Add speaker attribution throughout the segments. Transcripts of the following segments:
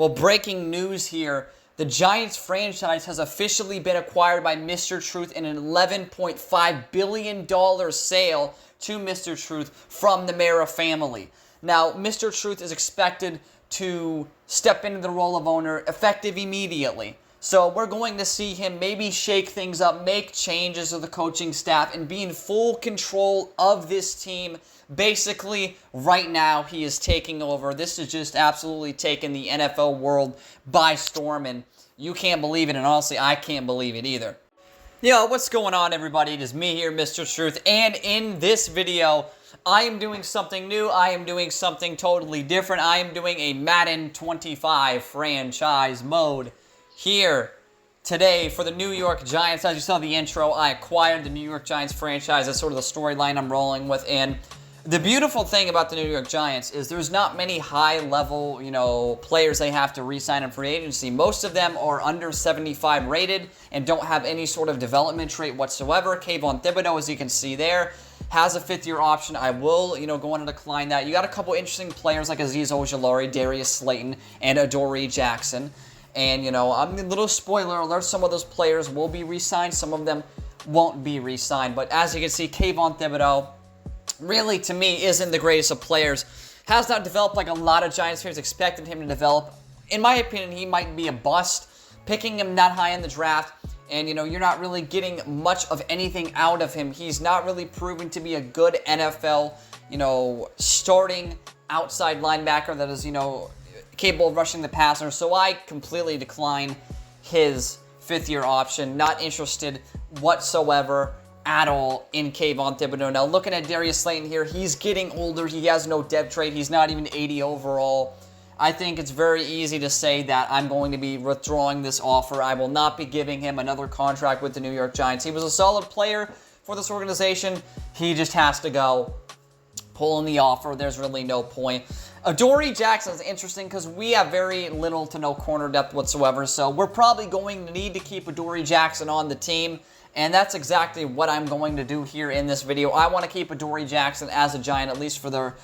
Speaker 1: Well, breaking news here. The Giants franchise has officially been acquired by Mr. Truth in an $11.5 billion sale to Mr. Truth from the Mara family. Now, Mr. Truth is expected to step into the role of owner effective immediately. So we're going to see him maybe shake things up, make changes to the coaching staff, and be in full control of this team. Basically, right now, he is taking over. This has just absolutely taken the NFL world by storm, and you can't believe it, and honestly, I can't believe it either. Yo, what's going on, everybody? It is me here, Mr. Truth, and in this video, I am doing something new. I am doing something totally different. I am doing a Madden 25 franchise mode here today for the New York Giants. As you saw the intro, I acquired the New York Giants franchise. That's sort of the storyline I'm rolling with. And the beautiful thing about the New York Giants is there's not many high-level, players they have to re-sign in free agency. Most of them are under 75 rated and don't have any sort of development trait whatsoever. Kayvon Thibodeau, as you can see there, has a fifth-year option. I will, go on and decline that. You got a couple interesting players like Azeez Ojulari, Darius Slayton, and Adoree Jackson. And, I'm a little spoiler alert, some of those players will be re-signed, some of them won't be re-signed. But as you can see, Kayvon Thibodeau really, to me, isn't the greatest of players. Has not developed like a lot of Giants fans expected him to develop. In my opinion, he might be a bust. Picking him that high in the draft, and, you're not really getting much of anything out of him. He's not really proven to be a good NFL, starting outside linebacker that is, capable of rushing the passer. So I completely decline his fifth-year option. Not interested whatsoever at all in Kayvon Thibodeau. Now, looking at Darius Slayton here, he's getting older. He has no depth trait. He's not even 80 overall. I think it's very easy to say that I'm going to be withdrawing this offer. I will not be giving him another contract with the New York Giants. He was a solid player for this organization. He just has to go. Pulling the offer, there's really no point. Adoree Jackson is interesting because we have very little to no corner depth whatsoever, so we're probably going to need to keep Adoree Jackson on the team, and that's exactly what I'm going to do here in this video. I want to keep Adoree Jackson as a Giant, at least for their,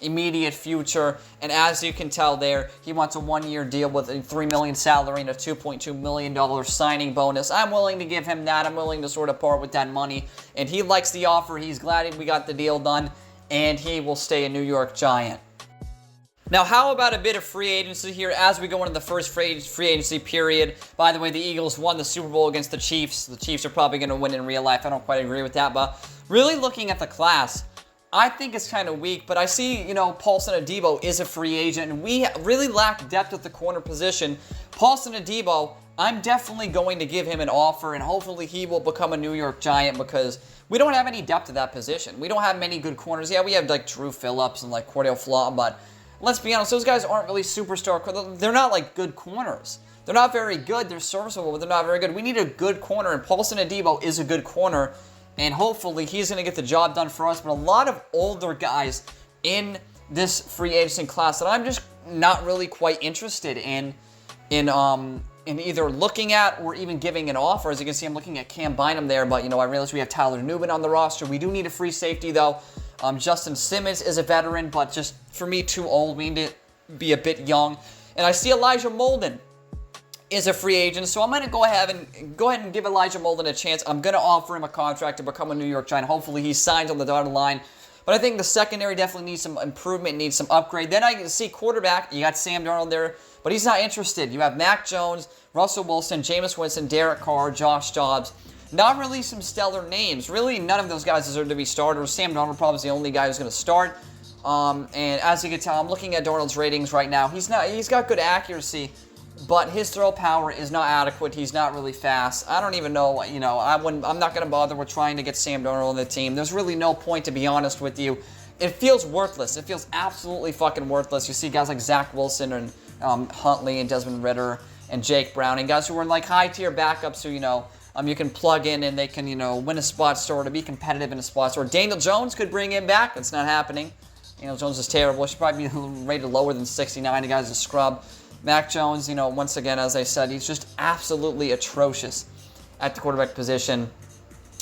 Speaker 1: immediate future, and as you can tell there, he wants a one-year deal with a $3 million salary and a $2.2 million signing bonus. I'm willing to give him that. I'm willing to sort of part with that money, and he likes the offer. He's glad we got the deal done, and he will stay a New York Giant. Now, how about a bit of free agency here as we go into the first free agency period? By the way, the Eagles won the Super Bowl against the Chiefs. The Chiefs are probably going to win in real life. I don't quite agree with that, but really looking at the class, I think it's kind of weak, but I see, Paulson Adebo is a free agent, and we really lack depth at the corner position. Paulson Adebo, I'm definitely going to give him an offer, and hopefully he will become a New York Giant because we don't have any depth at that position. We don't have many good corners. Yeah, we have like Drew Phillips and like Cor'Dale Flott, but let's be honest, those guys aren't really superstar. They're not like good corners. They're not very good. They're serviceable, but they're not very good. We need a good corner, and Paulson Adebo is a good corner, and hopefully he's going to get the job done for us. But a lot of older guys in this free agency class that I'm just not really quite interested in either looking at or even giving an offer. As you can see, I'm looking at Cam Bynum there, but, I realize we have Tyler Nubin on the roster. We do need a free safety, though. Justin Simmons is a veteran, but just, for me, too old. We need to be a bit young. And I see Elijah Molden is a free agent, so I'm going to go ahead and give Elijah Molden a chance. I'm going to offer him a contract to become a New York Giant. Hopefully he signs on the dotted line. But I think the secondary definitely needs some improvement, needs some upgrade. Then I can see quarterback. You got Sam Darnold there, but he's not interested. You have Mac Jones, Russell Wilson, Jameis Winston, Derek Carr, Josh Dobbs. Not really some stellar names. Really, none of those guys deserve to be starters. Sam Darnold probably is the only guy who's going to start. And as you can tell, I'm looking at Darnold's ratings right now. He's got good accuracy, but his throw power is not adequate. He's not really fast. I don't even know, I'm not going to bother with trying to get Sam Darnold on the team. There's really no point, to be honest with you. It feels worthless. It feels absolutely fucking worthless. You see guys like Zach Wilson and Huntley and Desmond Ridder and Jake Browning, guys who are like high-tier backups who, you can plug in and they can, win a spot start or to be competitive in a spot start. Daniel Jones could bring him back. That's not happening. Daniel Jones is terrible. He should probably be rated lower than 69. The guy's a scrub. Mac Jones, once again, as I said, he's just absolutely atrocious at the quarterback position.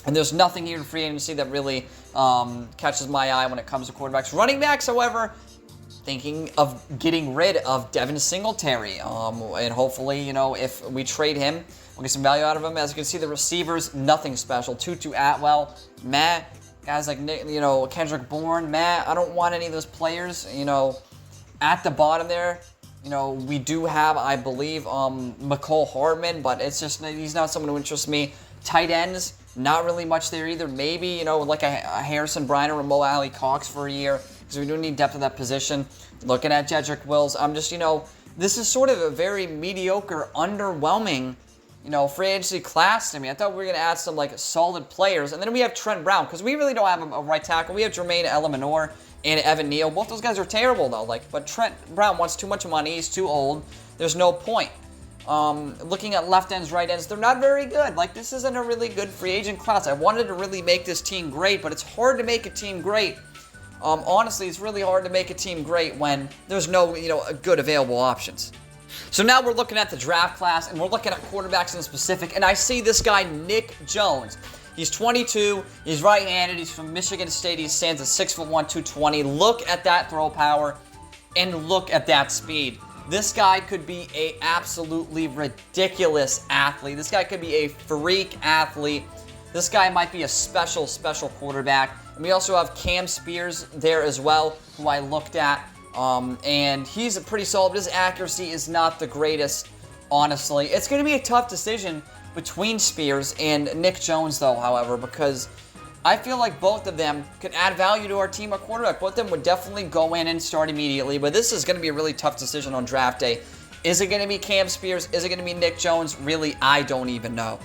Speaker 1: And there's nothing here in free agency that really catches my eye when it comes to quarterbacks. Running backs, however, thinking of getting rid of Devin Singletary. And hopefully, you know, if we trade him, we'll get some value out of him. As you can see, the receivers, nothing special. Tutu Atwell, Matt, guys like, you know, Kendrick Bourne, Matt. I don't want any of those players, you know, at the bottom there. You know, we do have, I believe, McCole Hardman, but it's just, he's not someone who interests me. Tight ends, not really much there either. Maybe, you know, like a Harrison Bryant or a Mo Alley Cox for a year, because we do need depth at that position. Looking at Jedrick Wills, I'm just, you know, this is sort of a very mediocre, underwhelming, you know, free agency class to me. I thought we were going to add some, like, solid players. And then we have Trent Brown, because we really don't have a right tackle. We have Jermaine Eleanor and Evan Neal. Both those guys are terrible, though. Like, but Trent Brown wants too much money. He's too old. There's no point. Looking at left ends, right ends, they're not very good. Like, this isn't a really good free agent class. I wanted to really make this team great, but it's hard to make a team great. Honestly, it's really hard to make a team great when there's no, you know, good available options. So now we're looking at the draft class, and we're looking at quarterbacks in specific, and I see this guy, Nick Jones. He's 22, he's right-handed, he's from Michigan State, he stands at 6'1", 220. Look at that throw power, and look at that speed. This guy could be a absolutely ridiculous athlete. This guy could be a freak athlete. This guy might be a special, special quarterback. And we also have Cam Spears there as well, who I looked at. And he's pretty solid, but his accuracy is not the greatest, honestly. It's going to be a tough decision between Spears and Nick Jones, though, however, because I feel like both of them could add value to our team at quarterback. Both of them would definitely go in and start immediately, but this is going to be a really tough decision on draft day. Is it going to be Cam Spears? Is it going to be Nick Jones? Really, I don't even know.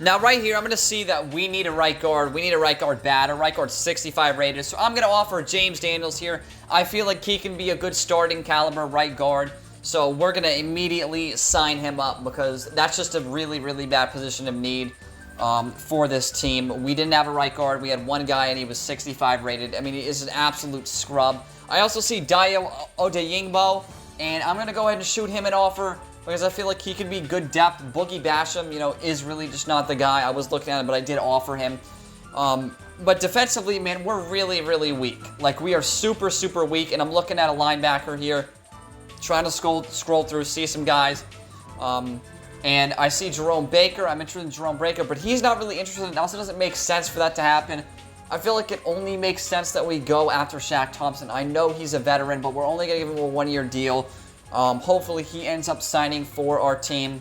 Speaker 1: Now, right here, I'm going to see that we need a right guard. We need a right guard bad. A right guard 65 rated. So I'm going to offer James Daniels here. I feel like he can be a good starting caliber right guard. So we're going to immediately sign him up because that's just a really, really bad position of need for this team. We didn't have a right guard. We had one guy, and he was 65 rated. I mean, he is an absolute scrub. I also see Dayo Odeyingbo, and I'm going to go ahead and shoot him an offer because I feel like he could be good depth. Boogie Basham, you know, is really just not the guy. I was looking at him, but I did offer him. But defensively, man, we're really, really weak. Like, we are super, super weak, and I'm looking at a linebacker here, trying to scroll through, see some guys. And I see Jerome Baker. I'm interested in Jerome Baker, but he's not really interested. It also doesn't make sense for that to happen. I feel like it only makes sense that we go after Shaq Thompson. I know he's a veteran, but we're only going to give him a one-year deal. Hopefully he ends up signing for our team.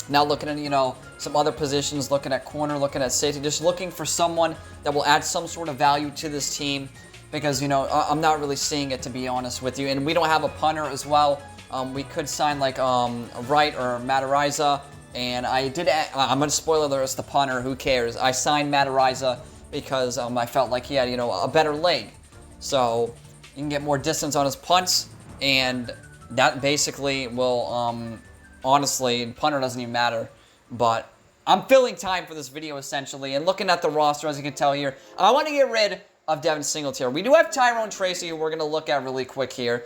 Speaker 1: Now looking at, you know, some other positions, looking at corner, looking at safety, just looking for someone that will add some sort of value to this team because, you know, I'm not really seeing it, to be honest with you. And we don't have a punter as well. We could sign like Wright or Matariza, and I did. I'm gonna spoil alert. It's the punter. Who cares? I signed Matariza because I felt like he had, you know, a better leg, so you can get more distance on his punts, and that basically will. Honestly, punter doesn't even matter, but I'm filling time for this video essentially, and looking at the roster, as you can tell here, I want to get rid of Devin Singletary. We do have Tyrone Tracy, who we're gonna look at really quick here.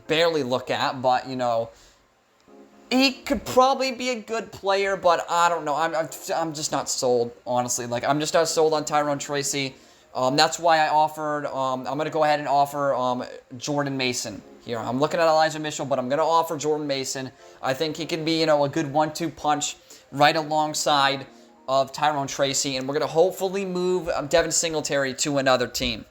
Speaker 1: Barely look at, but, you know, he could probably be a good player, but I don't know. I'm just not sold, honestly. Like, I'm just not sold on Tyrone Tracy. That's why I offered, I'm going to go ahead and offer Jordan Mason here. I'm looking at Elijah Mitchell, but I'm going to offer Jordan Mason. I think he can be, you know, a good 1-2 punch right alongside of Tyrone Tracy, and we're going to hopefully move Devin Singletary to another team.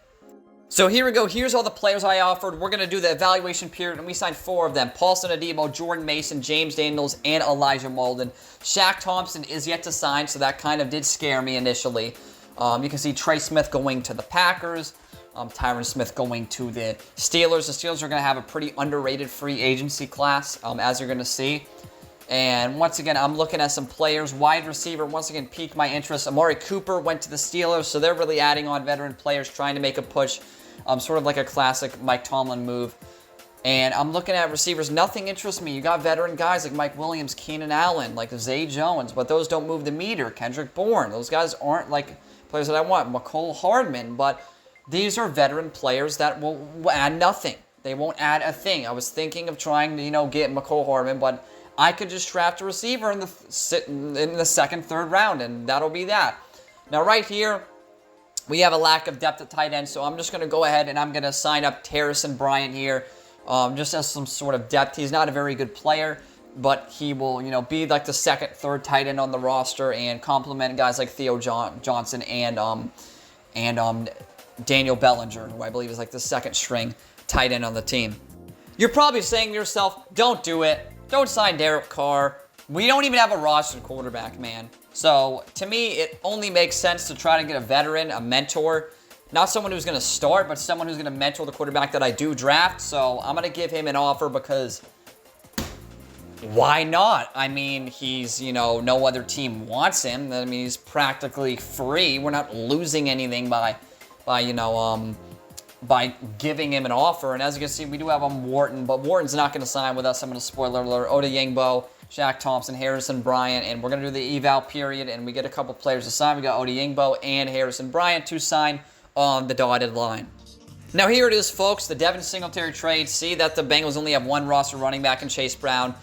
Speaker 1: So here we go. Here's all the players I offered. We're going to do the evaluation period, and we signed 4 of them. Paulson Adebo, Jordan Mason, James Daniels, and Elijah Molden. Shaq Thompson is yet to sign, so that kind of did scare me initially. You can see Trey Smith going to the Packers, Tyron Smith going to the Steelers. The Steelers are going to have a pretty underrated free agency class, as you're going to see. And once again, I'm looking at some players. Wide receiver, once again, piqued my interest. Amari Cooper went to the Steelers, so they're really adding on veteran players, trying to make a push. Sort of like a classic Mike Tomlin move. And I'm looking at receivers. Nothing interests me. You got veteran guys like Mike Williams, Keenan Allen, like Zay Jones, but those don't move the meter. Kendrick Bourne. Those guys aren't like players that I want. McCole Hardman. But these are veteran players that will add nothing. They won't add a thing. I was thinking of trying to, you know, get McCole Hardman, but I could just draft a receiver in the second, third round, and that'll be that. Now, right here, we have a lack of depth at tight end, so I'm just going to go ahead and I'm going to sign up Harrison Bryant here just as some sort of depth. He's not a very good player, but he will, be like the second, third tight end on the roster and complement guys like Theo Johnson and Daniel Bellinger, who I believe is like the second string tight end on the team. You're probably saying to yourself, don't do it. Don't sign Derek Carr. We don't even have a roster quarterback, man. So, to me, it only makes sense to try to get a veteran, a mentor. Not someone who's going to start, but someone who's going to mentor the quarterback that I do draft. So, I'm going to give him an offer because why not? I mean, he's, no other team wants him. I mean, he's practically free. We're not losing anything by giving him an offer. And as you can see, we do have Wharton, but Wharton's not going to sign with us. I'm going to spoiler alert. Oda Yingbo, Shaq Thompson, Harrison Bryant, and we're going to do the eval period, and we get a couple players to sign. We got Oda Yingbo and Harrison Bryant to sign on the dotted line. Now here it is, folks, the Devin Singletary trade. See that the Bengals only have one roster running back in Chase Brown.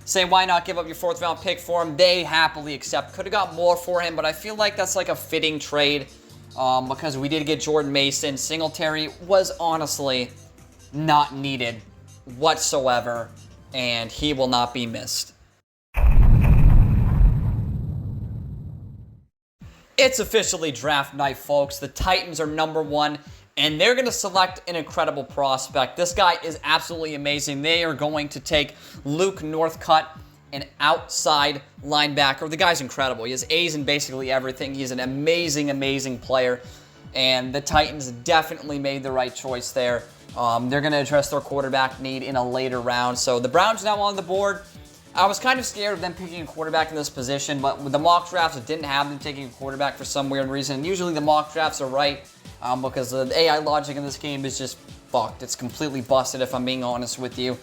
Speaker 1: Say, why not give up your 4th round pick for him? They happily accept. Could have got more for him, but I feel like that's like a fitting trade because we did get Jordan Mason. Singletary was honestly not needed whatsoever, and he will not be missed. It's officially draft night, folks. The Titans are number 1, and they're going to select an incredible prospect. This guy is absolutely amazing. They are going to take Luke Northcutt, an outside linebacker. The guy's incredible. He has A's in basically everything. He's an amazing, amazing player, and the Titans definitely made the right choice there. They're going to address their quarterback need in a later round. So the Browns now on the board. I was kind of scared of them picking a quarterback in this position, but with the mock drafts, it didn't have them taking a quarterback for some weird reason. Usually the mock drafts are right because the AI logic in this game is just fucked. It's completely busted, if I'm being honest with you,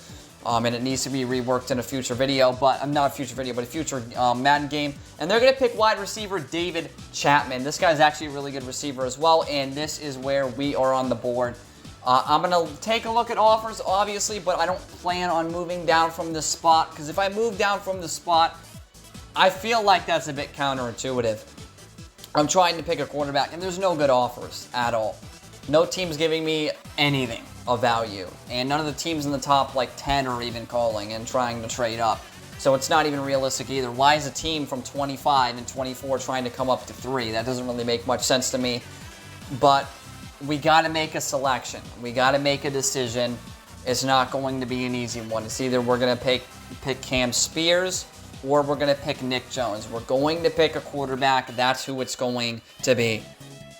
Speaker 1: and it needs to be reworked in a future video, but not a future video, but a future Madden game. And they're going to pick wide receiver David Chapman. This guy's actually a really good receiver as well, and this is where we are on the board. I'm going to take a look at offers, obviously, but I don't plan on moving down from this spot, because if I move down from the spot, I feel like that's a bit counterintuitive. I'm trying to pick a quarterback, and there's no good offers at all. No team's giving me anything of value, and none of the teams in the top, 10 are even calling and trying to trade up. So it's not even realistic either. Why is a team from 25 and 24 trying to come up to 3? That doesn't really make much sense to me, but we got to make a selection. We got to make a decision. It's not going to be an easy one. It's either we're going to pick Cam Spears or we're going to pick Nick Jones. We're going to pick a quarterback. That's who it's going to be.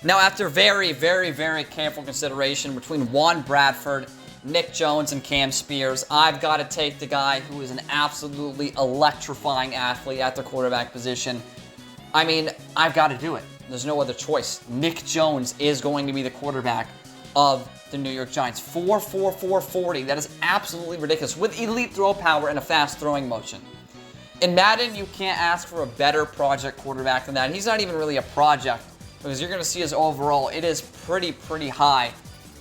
Speaker 1: Now, after very, very, very careful consideration between Juan Bradford, Nick Jones, and Cam Spears, I've got to take the guy who is an absolutely electrifying athlete at the quarterback position. I mean, I've got to do it. There's no other choice. Nick Jones is going to be the quarterback of the New York Giants. 4.44 40. That is absolutely ridiculous. With elite throw power and a fast throwing motion. In Madden, you can't ask for a better project quarterback than that. He's not even really a project because you're going to see his overall. It is pretty high.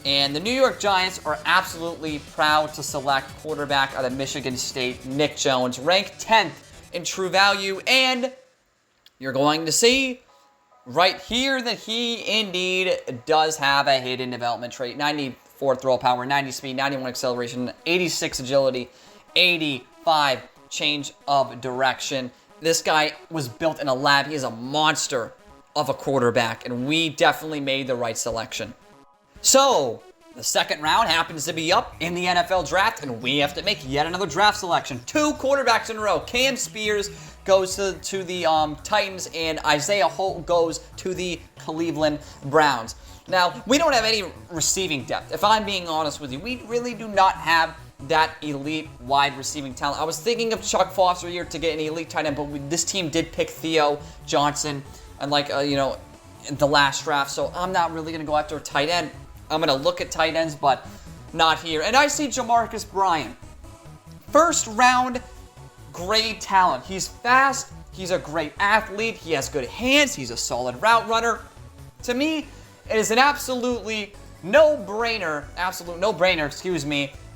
Speaker 1: And the New York Giants are absolutely proud to select quarterback out of Michigan State, Nick Jones, ranked 10th in true value. And you're going to see right here that he indeed does have a hidden development trait. 94 throw power, 90 speed, 91 acceleration, 86 agility, 85 change of direction. This guy was built in a lab. He is a monster of a quarterback, and we definitely made the right selection. So, the second round happens to be up in the NFL draft, and we have to make yet another draft selection. 2 quarterbacks in a row. Cam Spears goes to the Titans, and Isaiah Holt goes to the Cleveland Browns. Now, we don't have any receiving depth. If I'm being honest with you, we really do not have that elite wide receiving talent. I was thinking of Chuck Foster here to get an elite tight end, but this team did pick Theo Johnson, and in the last draft, so I'm not really going to go after a tight end. I'm going to look at tight ends, but not here. And I see Jamarcus Bryant. First round grade talent. He's fast. He's a great athlete. He has good hands. He's a solid route runner. To me, it is an absolute no-brainer,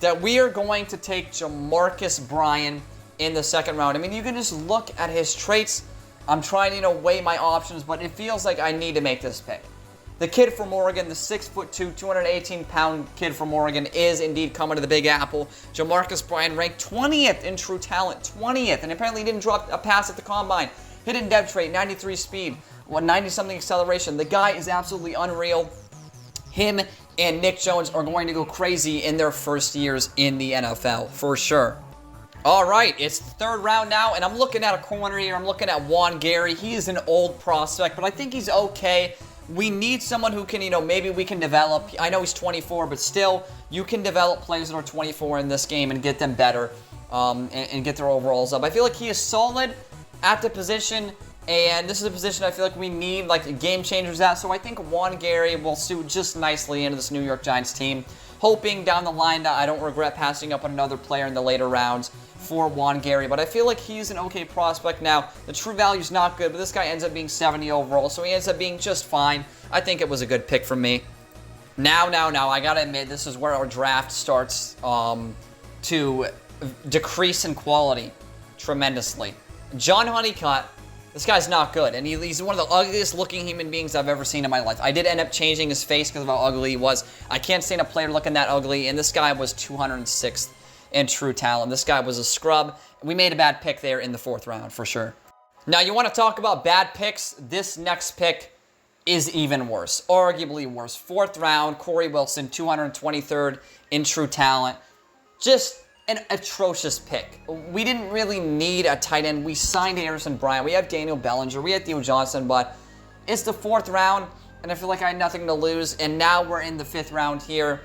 Speaker 1: that we are going to take Jamarcus Bryant in the second round. I mean, you can just look at his traits. I'm trying to, weigh my options, but it feels like I need to make this pick. The kid from Oregon, the 6'2", 218-pound kid from Oregon, is indeed coming to the Big Apple. Jamarcus Bryant ranked 20th in true talent, 20th, and apparently didn't drop a pass at the combine. Hidden depth rate, 93 speed, 90-something acceleration. The guy is absolutely unreal. Him and Nick Jones are going to go crazy in their first years in the NFL, for sure. All right, it's the third round now, and I'm looking at a corner here. I'm looking at Juan Gary. He is an old prospect, but I think he's okay. We need someone who can, maybe we can develop. I know he's 24, but still, you can develop players that are 24 in this game and get them better and get their overalls up. I feel like he is solid at the position, and this is a position I feel like we need game changers at. So I think Juan Gary will suit just nicely into this New York Giants team. Hoping down the line that I don't regret passing up another player in the later rounds for Juan Gary, but I feel like he's an okay prospect. Now, the true value is not good, but this guy ends up being 70 overall, so he ends up being just fine. I think it was a good pick from me. Now, I gotta admit, this is where our draft starts to decrease in quality tremendously. John Honeycutt, this guy's not good, and he's one of the ugliest looking human beings I've ever seen in my life. I did end up changing his face because of how ugly he was. I can't stand a player looking that ugly, and this guy was 206th in true talent. This guy was a scrub. We made a bad pick there in the fourth round, for sure. Now, you want to talk about bad picks? This next pick is even worse, arguably worse. Fourth round, Corey Wilson, 223rd in true talent. Just an atrocious pick. We didn't really need a tight end. We signed Harrison Bryant. We have Daniel Bellinger. We had Theo Johnson, but it's the fourth round, and I feel like I had nothing to lose, and now we're in the fifth round here.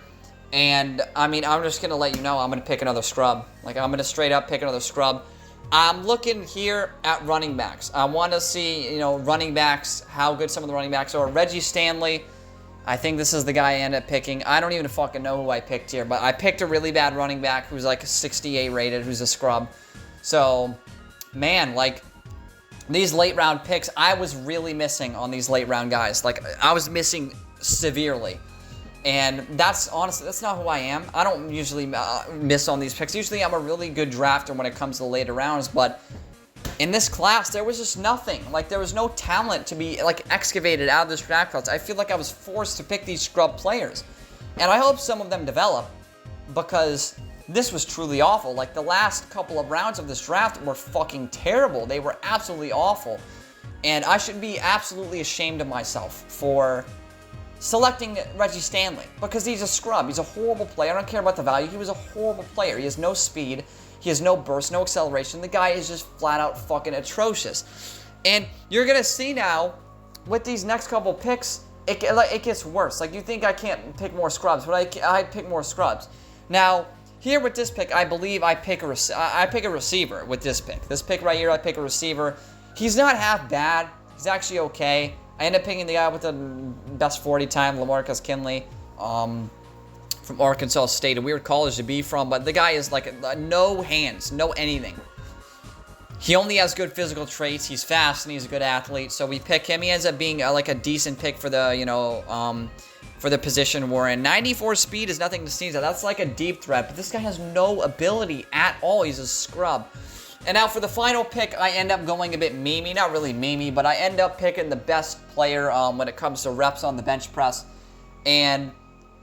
Speaker 1: And, I'm just going to let you know I'm going to pick another scrub. I'm going to straight up pick another scrub. I'm looking here at running backs. I want to see, running backs, how good some of the running backs are. Reggie Stanley, I think this is the guy I ended up picking. I don't even fucking know who I picked here, but I picked a really bad running back who's a 68 rated, who's a scrub. So, man, these late round picks, I was really missing on these late round guys. I was missing severely. And that's not who I am. I don't usually miss on these picks. Usually I'm a really good drafter when it comes to the later rounds, but in this class, there was just nothing. There was no talent to be excavated out of this draft class. I feel like I was forced to pick these scrub players. And I hope some of them develop, because this was truly awful. The last couple of rounds of this draft were fucking terrible. They were absolutely awful. And I should be absolutely ashamed of myself for selecting Reggie Stanley, because he's a scrub. He's a horrible player. I don't care about the value. He was a horrible player. He has no speed. He has no burst, no acceleration. The guy is just flat out fucking atrocious. And you're going to see now, with these next couple picks, it gets worse. You think I can't pick more scrubs, but I pick more scrubs. Now, here with this pick, I believe I pick a receiver with this pick. This pick right here, I pick a receiver. He's not half bad. He's actually okay. I end up picking the guy with the best 40 time, LaMarcus Kinley, from Arkansas State. A weird college to be from, but the guy is no hands, no anything. He only has good physical traits. He's fast and he's a good athlete, so we pick him. He ends up being a decent pick for the for the position we're in. 94 speed is nothing to sneeze at. That's a deep threat, but this guy has no ability at all. He's a scrub. And now for the final pick, I end up going a bit memey. Not really memey, but I end up picking the best player when it comes to reps on the bench press. And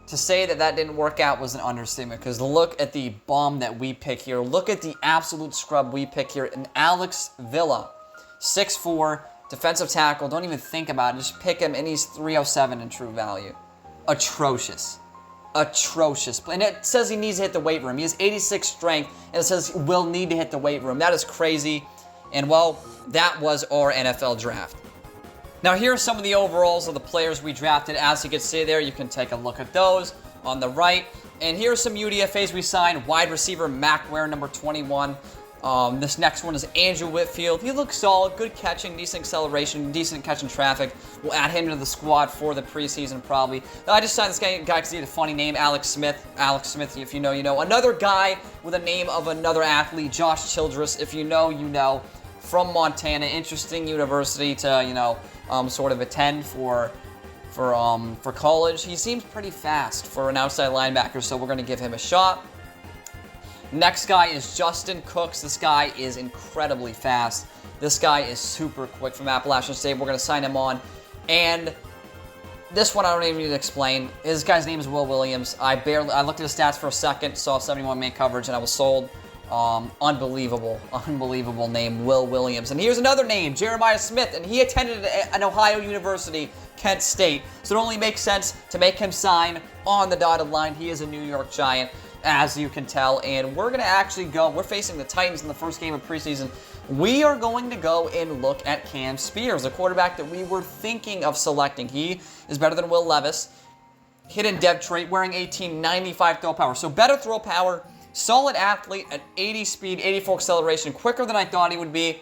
Speaker 1: to say that didn't work out was an understatement, because look at the bomb that we pick here. Look at the absolute scrub we pick here. And Alex Villa, 6'4", defensive tackle. Don't even think about it. Just pick him, and he's 307 in true value. Atrocious. And it says he needs to hit the weight room. He has 86 strength, and it says will need to hit the weight room. That is crazy. And, well, that was our NFL draft. Now, here are some of the overalls of the players we drafted. As you can see there, you can take a look at those on the right. And here are some UDFAs we signed. Wide receiver Mac Ware, number 21. This next one is Andrew Whitfield. He looks solid, good catching, decent acceleration, decent catching traffic. We'll add him to the squad for the preseason probably. I just signed this guy because he had a funny name, Alex Smith. Alex Smith, if you know, you know. Another guy with a name of another athlete, Josh Childress. If you know, you know. From Montana, interesting university to, sort of attend for college. He seems pretty fast for an outside linebacker, so we're going to give him a shot. Next guy is Justin Cooks. This guy is incredibly fast. This guy is super quick from Appalachian State. We're going to sign him on. And This one I don't even need to explain. This guy's name is Will Williams. I looked at his stats for a second, saw 71 man coverage, and I was sold. Unbelievable name, Will Williams. And here's another name, Jeremiah Smith, and he attended an Ohio University, Kent State. So it only makes sense to make him sign on the dotted line. He is a New York Giant, as you can tell. And we're going to actually we're facing the Titans in the first game of preseason. We are going to go and look at Cam Spears, a quarterback that we were thinking of selecting. He is better than Will Levis. Hidden depth trait, wearing 18, 95 throw power. So better throw power. Solid athlete at 80 speed, 84 acceleration, quicker than I thought he would be.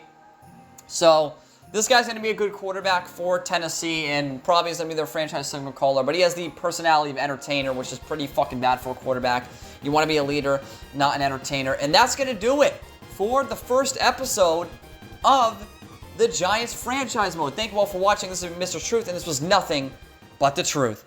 Speaker 1: So this guy's going to be a good quarterback for Tennessee and probably is going to be their franchise signal caller. But he has the personality of entertainer, which is pretty fucking bad for a quarterback. You want to be a leader, not an entertainer. And that's going to do it for the first episode of the Giants franchise mode. Thank you all for watching. This is Mr. Truth, and this was nothing but the truth.